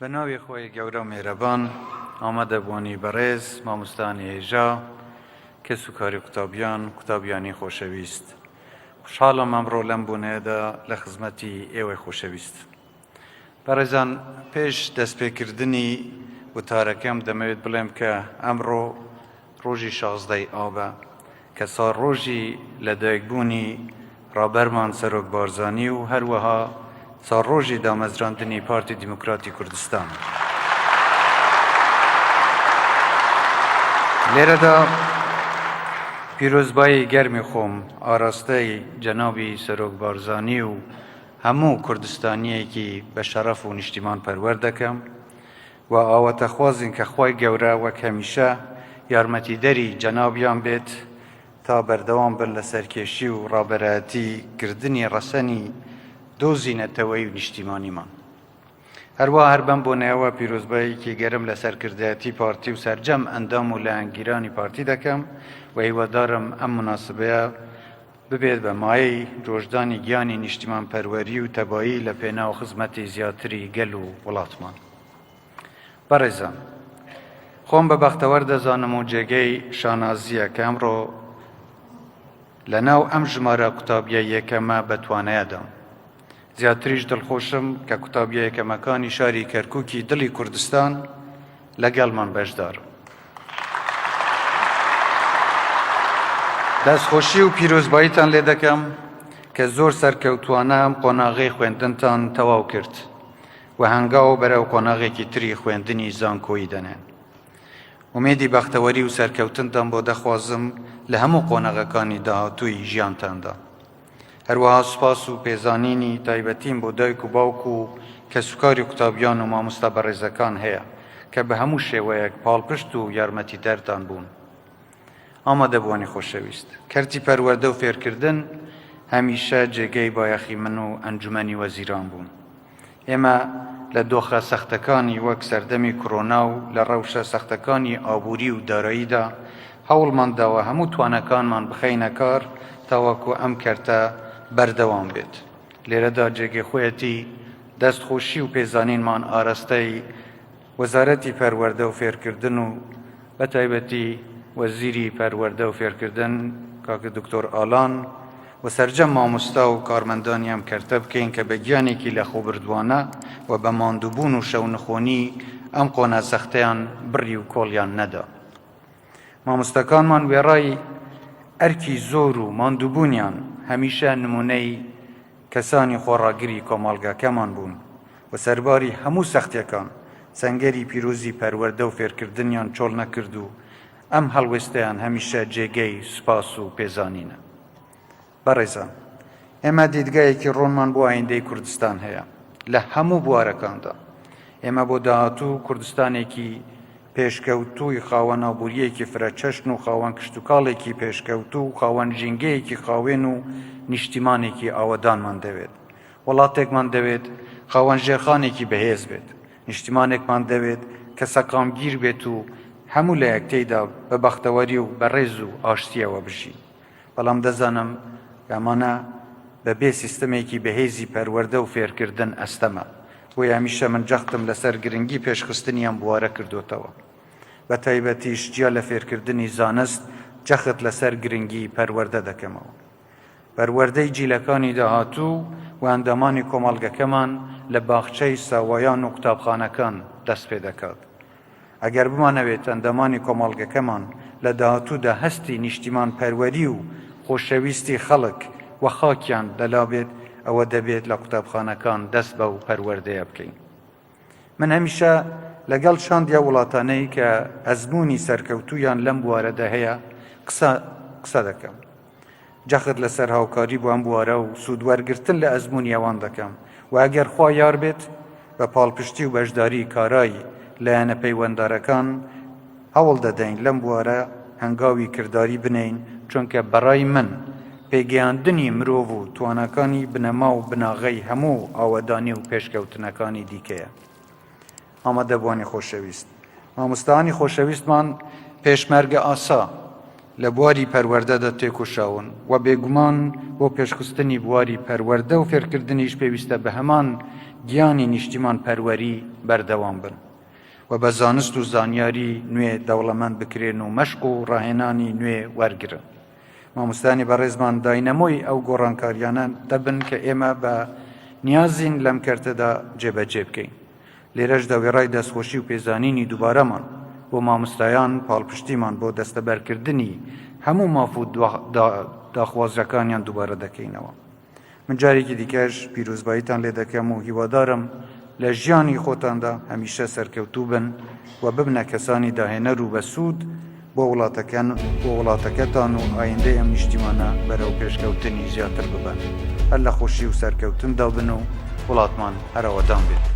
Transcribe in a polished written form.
بناوی خوی گەورە و میهرەبان ئامادە بوونی بەڕێز مامۆستانی هێژا کەس و کاری قوتابیانی خۆشەویست خوشحاڵم ئەمڕۆ لەم بوونەیەدا لە خزمەتی ئێوەی خۆشەویست بەڕێزان پێش دەستپێکردنی وتارەکەم دەمەوێت بڵێم کە ئەمڕۆ ڕۆژی 16 ئابە کە ساڕۆژی لەدایکبوونی ڕابەرمان سەرۆک بارزانی و هەروەها ساڕۆژی دامەزراندنی پارتی دیموکراتی کوردستان. لێرەدا پیرۆزبایی گەرمی خۆم ئاراستەی جەنابی سەرۆک بارزانی و هەموو کوردستانیەکی بە شەرەف و نیشتیمان پەروەر دەکەم و ئاواتەخوازین کە خوای گەورە وەک هەمیشە یارمەتیدەری جەنابیان بێت تا بەردەوام بن لە سەرکێشی و ڕابەرایەتی کردنی ڕەسەنی دۆزینەتەوەی و نیشتیمانیمان. هەروە هەر بەم بۆنەوە پیرۆزباییکی گەرم لە سەرکردایەتی پارتی و سەرجەم ئەندام و لایەنگیرانی پارتی دەکەم و هیوادارم ئەم مناسبەیە ببێت بە مایەی ڕۆژدانی گیانی نیشتیمان پەروەری و تەبایی لە پێناو خزمەتی زیاتری گەل و وڵاتمان. بەڕێزان، خۆم بە بەختەوەر دەزانم و جێگەی شانازیە کە ئەمڕۆ لەناو ئەم ژمارە قوتابیە یەکەمە بەتوانایەدام. زیاتریش دڵخۆشم کە قوتابیە یەکەمەکانی شاری کەرکووکی دڵی کوردستان لەگەڵمان بەشدار. دەستخۆشی و پیرۆزباییتان لێ دەکەم کە زۆر سەرکەوتوانە ئەم قۆناغەی خوێندنتان تەواو کرد و هەنگاو بەرەو قۆناغێکی تری خوێندنی زانکۆیی دەنێن. ئومێدی بەختەوەری و سەرکەوتنتان بۆ دەخوازم لە هەموو قۆناغەکانی داهاتووی ژیانتاندا. هەروەها سوپاس و پێزانینی تایبەتیم بۆ دایک و باوک و کەسوکاری قوتابیان و مامۆستا بەڕێزەکان هەیە کە بە هەموو شێوەیەک پاڵپشت و یارمەتیدەرتان بوون. ئامادەبوونی خۆشەویست، کەرتی پەروەردە و فێرکردن هەمیشە جێگەی بایەخی من و ئەنجومەنی وەزیران بوون. ئێمە لە دۆخە سەختەکانی وەک سەردەمی کۆڕۆنا و لە ڕەوشە سەختەکانی ئابووری و داراییدا هەوڵمان داوە هەموو توانەکانمان بخەینە کار تاوەکو ئەم کەرتە بەردەوام بێت. لێرەدا جێگەخۆیەتی دەستخۆشی و پێزانینمان ئاراستەی وەزارەتی پەروەردە و فێرکردن و بە تایبەتی وەزیری پەروەردە و فێرکردن کاکە دکتۆر ئالان و سەرجەم مامۆستا و کارمەندانی ئەم کەرتە بکەین کە بە گیانێکی لەخۆبردووانە و بە ماندووبوون و شەونخۆنی ئەم قۆنە سەختەیان بڕی و کۆڵیان نەدا. مامۆستەکانمان وێڕای ئەرکی زۆر و ماندووبوونیان هەمیشە نمونەی کەسانی خۆڕاگری کۆمەڵگەکەمان بوون و سەرباری هەموو سەختیەکان سەنگەری پیرۆزی پەروەردە و فێرکردنیان چۆڵ نەکرد و ئەم هەڵوێستەیان هەمیشە جێگەی سوپاس و پێزانینە. بەڕێزان، ئێمە دیدگایەکی ڕۆنمان بۆ ئایندەی کوردستان هەیە لە هەموو بوارەکاندا. ئێمە بۆ داهاتوو کوردستانێکی پێشکەوتووی خاوەن ئابووریەکی فرەچەشن و خاوەن کشتتوکاڵێکی پێشکەوتوو و خاوەن ژینگەیەکی خاوێن و نیشتیمانێکی ئاوەدانمان دەوێت. وڵاتێکمان دەوێت خاوەن ژێرخانێکی بەهێز بێت. نیشتیمانێکمان دەوێت کە سەقامگیر بێت و هەموو لە یەکتەیدا بە بەختەوەری و بەڕێز و ئاشتیەوە بژین. بەڵام دەزانم ئەمانە بەبێ سیستەمێکی بەهێزی پەروەردە و فێرکردن ئەستەمە. بۆی هەمیشە من جەختم لەسەر گرنگی پێشخستنیان بوارە کردوتەوە. بە تایبەتیش جیا لە فێرکردنی زانست جەخت لەسەر گرنگی پەروەردە دەکەمەوە. پەروەردەی جیلەکانی داهاتوو و ئەندامانی کۆمەڵگەکەمان لە باخچەی ساوایان و قوتابخانەکان دەست پێ دەکات. ئەگەر بمانەوێت ئەندامانی کۆمەڵگەکەمان لە داهاتوودا هەستی نیشتیمان پەروەری و خۆشەویستی خەڵک و خاکیان لەلا بێت، ئەوە دەبێت لە قوتابخانەکان دەست بە و پەروەردەیە بکەین. من هەمیشە لەگەڵ شاندیا وڵاتانەی کە ئەزموونی سەرکەوتوویان لەم بوارەدا هەیە قسە دەکەم. جەخت لەسەر هاوکاری بۆ ئەم بوارە و سوودوەرگرتن لە ئەزموونی ئەوان دەکەم و ئەگەر خوا یار بێت بە پاڵپشتی و بەشداری کارایی لایەنە پەیوەنددارەکان هەوڵ دەدەین لەم بوارە هەنگاوی کردداری بنین، چونکە بەڕای من پێگەیاندنی مرۆڤ و توانەکانی بنەما و بناغەی هەموو ئاوەدانی و پێشکەوتنەکانی دیکەیە. ئامادەبوونی خۆشەویست، مامۆستایانی خۆشەویستمان پێشمەرگە ئاسا لە بواری پەروەردەدا تێکۆشاون و بێگومان بۆ پێشخستنی بواری پەروەردە و فێرکردنیش پێویستە بە هەمان گیانی نیشتیمان پەروەری بەردەوام بن و بە زانست و زانیاری نوێ دەوڵەمەند بکرێن و مەشق و ڕاهێنانی نوێ وەرگرن. مامۆستانی بەڕێزمان داینەمۆی ئەو گۆڕانکاریانە دەبن کە ئێمە بە نیازین لەم کەرتەدا جێبەجێ بکەین. لێرەش دەوێڕای دەستخۆشی و پێزانینی دووبارەمان بۆ مامۆستایان پاڵپشتیمان بۆ دەستەبەرکردنی هەموو ماف و داخوازەکانیان دووبارە دەکەینەوە. من جارێکی دیکەش پیرۆزباییتان لێ دەکەم و هیوادارم لە ژیانی خۆتاندا هەمیشە سەرکەوتوو بن و ببنە کەسانی داهێنەر و بەسوود بۆ وڵاتەکەتان و ئایندەی ئەم نیشتیمانە بەرەو پێشکەوتنی زیاتر ببن. هەر لە خۆشی و سەرکەوتندا بن و وڵاتمان هەرەوەدان بێت.